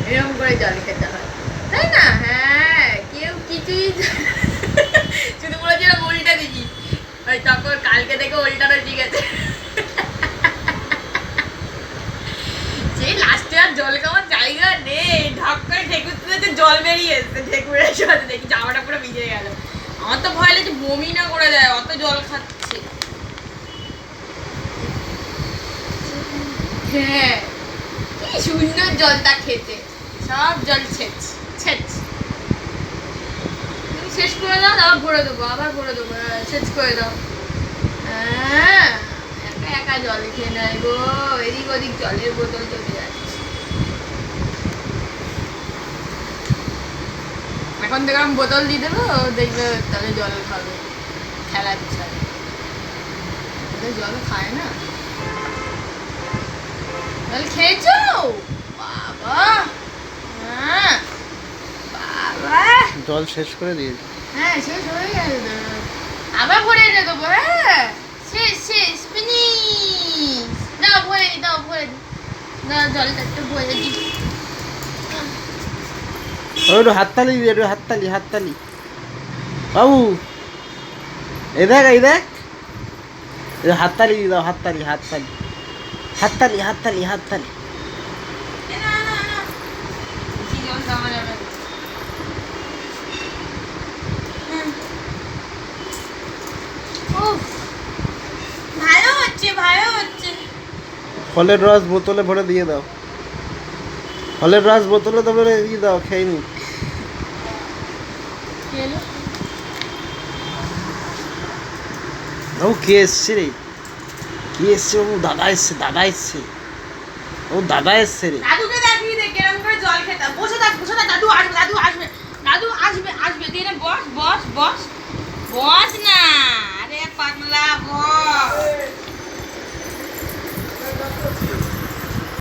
এরকম করে জল খেতে হয়, তাই না? হ্যাঁ, কেউ কিছুই শুধু বলেছিলাম উল্টা দিবি, ওই তখন কালকে থেকে উল্টানো ঠিক আছে। সেই লাস্টে আর জল খাওয়ার জায়গা নেই, ঢক করে ঠেকুর তুলেছে, জল বেরিয়ে এসছে, ঠেকুরের সাথে দেখি জামাটা পুরো ভিজে গেল। আমার তো ভয় লাগছে বমি না করে দেয়, অত জল খাচ্ছে। হ্যাঁ, কি সুন্দর জলটা খেতে, সব জল ছেচ ছেচ। তুমি শেষ করে দাও, আবার ভরে দেবো, আবার ভরে দেবো, শেষ করে দাও। হ্যাঁ, একা একা জল খেয়ে নেয় গো, এদিক ওদিক জলের বোতল চলে যাচ্ছে। এখন থেকে আমি বোতল দিয়ে দেবো, দেখবে তাহলে জল খাবে, খেলার ছাড়ে জল খায় না। জল খেয়েছো বাবা? হ্যাঁ বাবা, জল শেষ করে দিয়েছি। হ্যাঁ শেষ হয়ে গেছে, আবার ভরে এনে দেবো। হ্যাঁ, শেষ শেষ ফিনিশ। দাও ভরে দাও, ভরে দাও, জলটা একটু ভরে দিই। একটু হাততালি দিয়ে, একটু হাততালি, হাততালি। বাবু এই দেখ, এই দেখ, হাততালি দিয়ে দাও, হাততালি, হাততালি, হাততালি, হাততালি, হাততালি। ভালো হচ্ছে, ভালো হচ্ছে। ফলের রস বোতলে ভরে দিয়ে দাও, ফলের রস বোতলে তো ভরে দিয়ে দাও, খেয়ে নি। বাবু কে এসছে রে? কে এসছে বাবু? দাদা এসছে, দাদা এসছে, ও দাদা এসছে রে। দাদুকে